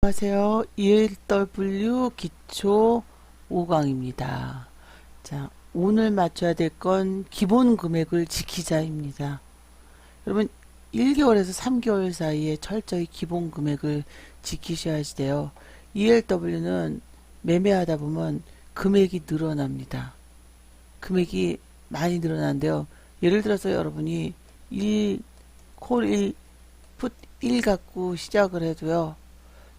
안녕하세요. ELW 기초 5강입니다. 자, 오늘 맞춰야 될 건 기본 금액을 지키자입니다. 여러분, 1개월에서 3개월 사이에 철저히 기본 금액을 지키셔야지 돼요. ELW는 매매하다 보면 금액이 늘어납니다. 금액이 많이 늘어나는데요. 예를 들어서 여러분이 콜 1, 풋 1 갖고 시작을 해도요.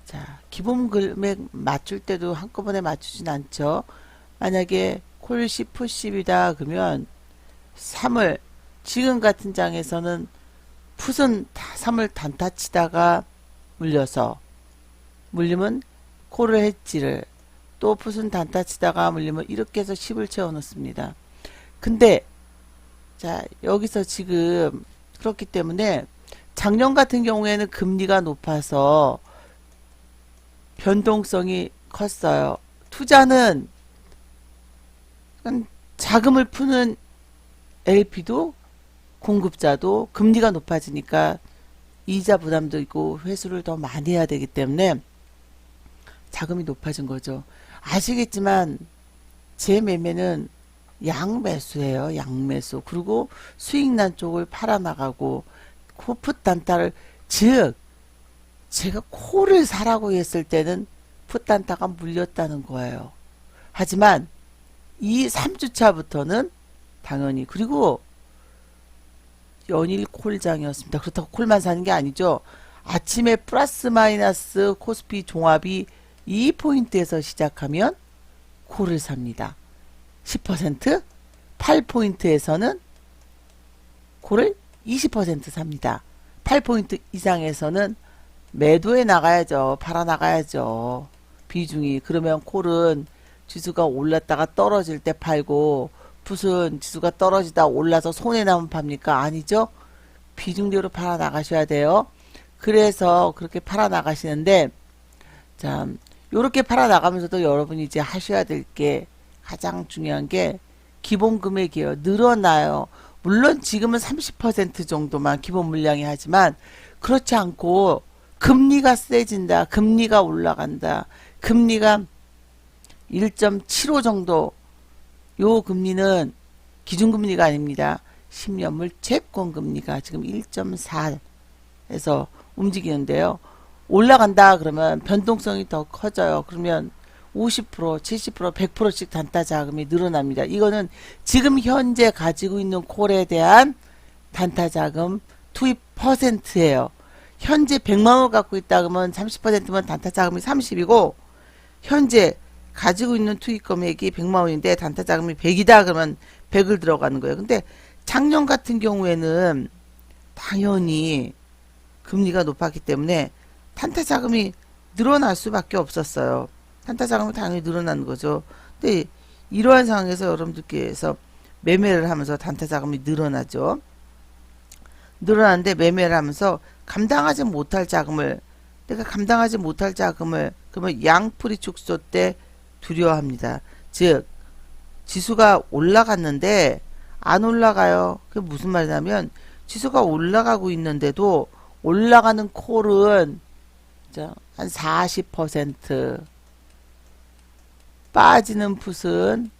자, 기본 금액 맞출 때도 한꺼번에 맞추진 않죠. 만약에 콜 10, 풋 10이다 그러면 3을 지금 같은 장에서는 풋은 3을 단타 치다가 물리면 콜을 했지를 또 풋은 단타 치다가 물리면 이렇게 해서 10을 채워 넣습니다. 근데 자, 여기서 지금 그렇기 때문에 작년 같은 경우에는 금리가 높아서 변동성이 컸어요. 투자는 자금을 푸는 LP도 공급자도 금리가 높아지니까 이자 부담도 있고 회수를 더 많이 해야 되기 때문에 자금이 높아진 거죠. 아시겠지만 제 매매는 양매수예요. 양매수. 그리고 수익 난 쪽을 팔아나가고 코풋 단타를 즉 제가 콜을 사라고 했을 때는 풋단타가 물렸다는 거예요. 하지만 이 3주차부터는 당연히 그리고 연일 콜장이었습니다. 그렇다고 콜만 사는 게 아니죠. 아침에 플러스 마이너스 코스피 종합이 2포인트에서 시작하면 콜을 삽니다. 10%, 8포인트에서는 콜을 20% 삽니다. 8포인트 이상에서는 매도에 나가야죠. 팔아 나가야죠. 비중이. 그러면 콜은 지수가 올랐다가 떨어질 때 팔고 풋은 지수가 떨어지다 올라서 손해 나면 팝니까? 아니죠. 비중대로 팔아 나가셔야 돼요. 그래서 그렇게 팔아 나가시는데 참 요렇게 팔아 나가면서도 여러분이 이제 하셔야 될 게 가장 중요한 게 기본 금액이에요. 늘어나요. 물론 지금은 30% 정도만 기본 물량이 하지만 그렇지 않고 금리가 세진다. 금리가 올라간다. 금리가 1.75 정도. 요 금리는 기준금리가 아닙니다. 10년물 채권금리가 지금 1.4에서 움직이는데요. 올라간다 그러면 변동성이 더 커져요. 그러면 50%, 70%, 100%씩 단타 자금이 늘어납니다. 이거는 지금 현재 가지고 있는 콜에 대한 단타 자금 투입 퍼센트예요. 현재 100만원 갖고 있다 그러면 30%면 단타 자금이 30이고 현재 가지고 있는 투입 금액이 100만원인데 단타 자금이 100이다 그러면 100을 들어가는 거예요. 근데 작년 같은 경우에는 당연히 금리가 높았기 때문에 단타 자금이 늘어날 수밖에 없었어요. 단타 자금이 당연히 늘어나는 거죠. 근데 이러한 상황에서 여러분들께서 매매를 하면서 단타 자금이 늘어나죠. 늘어나는데 매매를 하면서 감당하지 못할 자금을 내가 감당하지 못할 자금을 그러면 양풀이 축소 때 두려워합니다. 즉 지수가 올라갔는데 안 올라가요. 그게 무슨 말이냐면 지수가 올라가고 있는데도 올라가는 콜은 한 40% 빠지는 풋은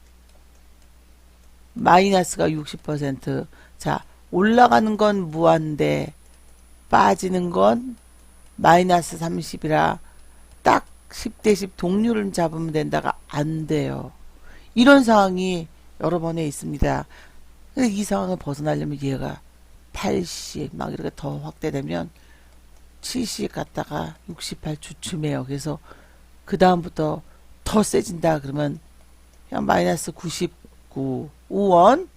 마이너스가 60%. 자, 올라가는 건 무한대 빠지는 건 마이너스 30이라 딱 10대 10 동률을 잡으면 된다가 안 돼요. 이런 상황이 여러 번에 있습니다. 이 상황을 벗어나려면 얘가 80 막 이렇게 더 확대되면 70 갔다가 68 주춤해요. 그래서 그 다음부터 더 세진다 그러면 그냥 마이너스 99 5원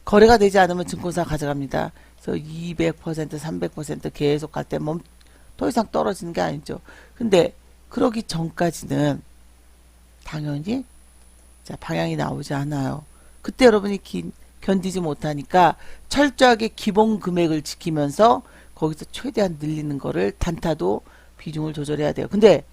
거래가 되지 않으면 증권사 가져갑니다. 그래서 200%, 300% 계속 갈 때 더 이상 떨어지는 게 아니죠. 근데 그러기 전까지는 당연히 자 방향이 나오지 않아요. 그때 여러분이 견디지 못하니까 철저하게 기본 금액을 지키면서 거기서 최대한 늘리는 거를 단타도 비중을 조절해야 돼요. 근데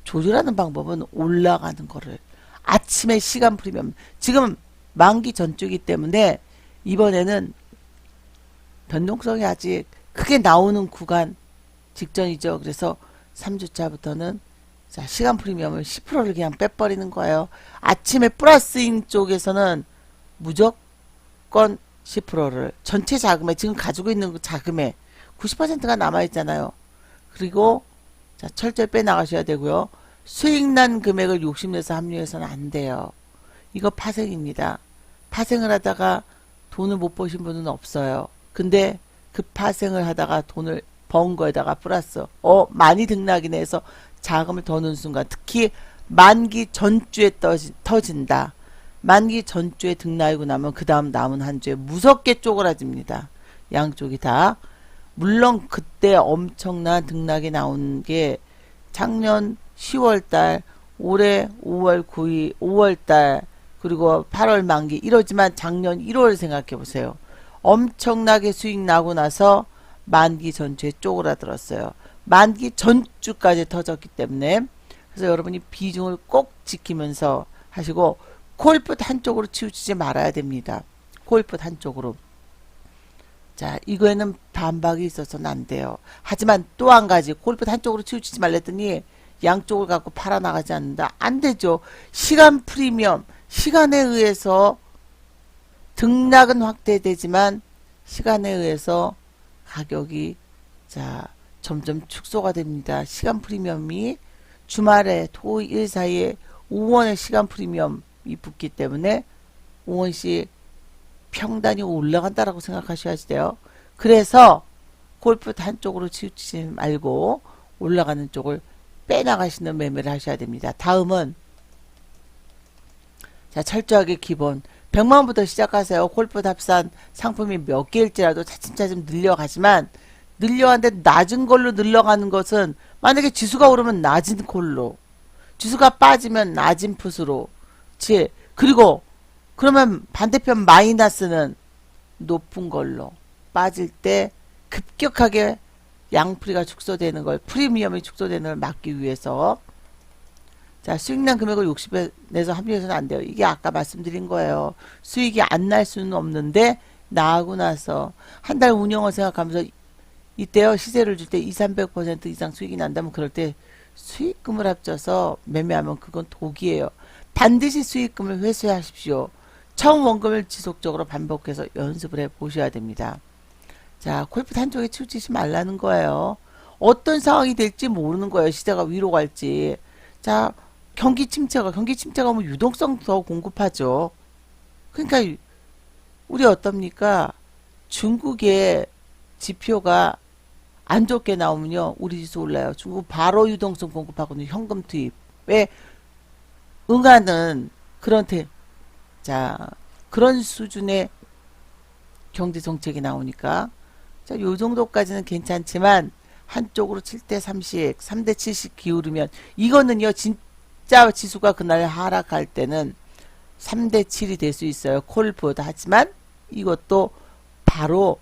조절하는 방법은 올라가는 거를 아침에 시간 풀이면 지금 만기 전주기 때문에 이번에는 변동성이 아직 크게 나오는 구간 직전이죠. 그래서 3주차부터는 자, 시간 프리미엄을 10%를 그냥 빼버리는 거예요. 아침에 플러스인 쪽에서는 무조건 10%를 전체 자금에 지금 가지고 있는 그 자금에 90%가 남아있잖아요. 그리고 자, 철저히 빼나가셔야 되고요. 수익난 금액을 욕심내서 합류해서는 안 돼요. 이거 파생입니다. 파생을 하다가 돈을 못 버신 분은 없어요. 근데 그 파생을 하다가 돈을 번 거에다가 플러스 많이 등락이네 해서 자금을 더 넣은 순간 특히 만기 전주에 터진다. 만기 전주에 등락이고 나면 그 다음 남은 한 주에 무섭게 쪼그라집니다. 양쪽이 다. 물론 그때 엄청난 등락이 나온 게 작년 10월달, 올해 5월 9일, 5월달, 그리고 8월 만기 이러지만 작년 1월 생각해 보세요. 엄청나게 수익 나고 나서 만기 전주에 쪼그라들었어요. 만기 전주까지 터졌기 때문에 그래서 여러분이 비중을 꼭 지키면서 하시고 콜풋 한쪽으로 치우치지 말아야 됩니다. 콜풋 한쪽으로. 자, 이거에는 반박이 있어서는 안 돼요. 하지만 또 한 가지 콜풋 한쪽으로 치우치지 말랬더니 양쪽을 갖고 팔아나가지 않는다. 안 되죠. 시간 프리미엄, 시간에 의해서 등락은 확대되지만 시간에 의해서 가격이 자 점점 축소가 됩니다. 시간 프리미엄이 주말에 토, 일 사이에 5원의 시간 프리미엄이 붙기 때문에 5원씩 평단이 올라간다라고 생각하셔야지 돼요. 그래서 골프 한쪽으로 치우치지 말고 올라가는 쪽을 빼나가시는 매매를 하셔야 됩니다. 다음은 자 철저하게 기본 100만원부터 시작하세요. 골프 합산 상품이 몇 개일지라도 차츰차츰 늘려가지만 늘려가는데 낮은 걸로 늘려가는 것은 만약에 지수가 오르면 낮은 콜로 지수가 빠지면 낮은 풋으로 그리고 그러면 반대편 마이너스는 높은 걸로 빠질 때 급격하게 양풀이가 축소되는 걸 프리미엄이 축소되는 걸 막기 위해서 자 수익난 금액을 60에 내서 합류해서는 안 돼요. 이게 아까 말씀드린 거예요. 수익이 안 날 수는 없는데 나하고 나서 한 달 운영을 생각하면서 이때요 시세를 줄 때 200~300% 이상 수익이 난다면 그럴 때 수익금을 합쳐서 매매하면 그건 독이에요. 반드시 수익금을 회수하십시오. 처음 원금을 지속적으로 반복해서 연습을 해 보셔야 됩니다. 자, 골프 한쪽에 치우치지 말라는 거예요. 어떤 상황이 될지 모르는 거예요. 시세가 위로 갈지. 자, 경기 침체가 오면 유동성 더 공급하죠. 그러니까 우리 어떻습니까? 중국의 지표가 안 좋게 나오면요. 우리 지수 올라요. 중국 바로 유동성 공급하고는 현금 투입에 응하는 자, 그런 수준의 경제 정책이 나오니까 자, 요 정도까지는 괜찮지만 한쪽으로 7대30, 3대70 기울으면 이거는요. 진짜 지수가 그날 하락할 때는 3대7이 될 수 있어요. 콜풋. 하지만 이것도 바로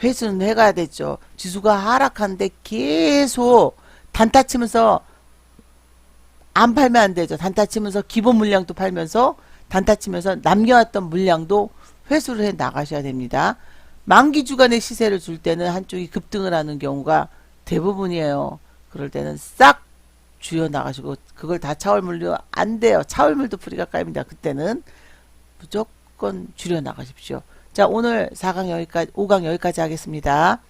회수는 해가야 되죠. 지수가 하락하는데 계속 단타 치면서 안 팔면 안 되죠. 단타 치면서 기본 물량도 팔면서 단타 치면서 남겨왔던 물량도 회수를 해 나가셔야 됩니다. 만기 주간의 시세를 줄 때는 한쪽이 급등을 하는 경우가 대부분이에요. 그럴 때는 싹 줄여 나가시고 그걸 다 차월물로 안 돼요. 차월물도 풀이가 까입니다. 그때는 무조건 줄여 나가십시오. 자, 오늘 4강 여기까지, 5강 여기까지 하겠습니다.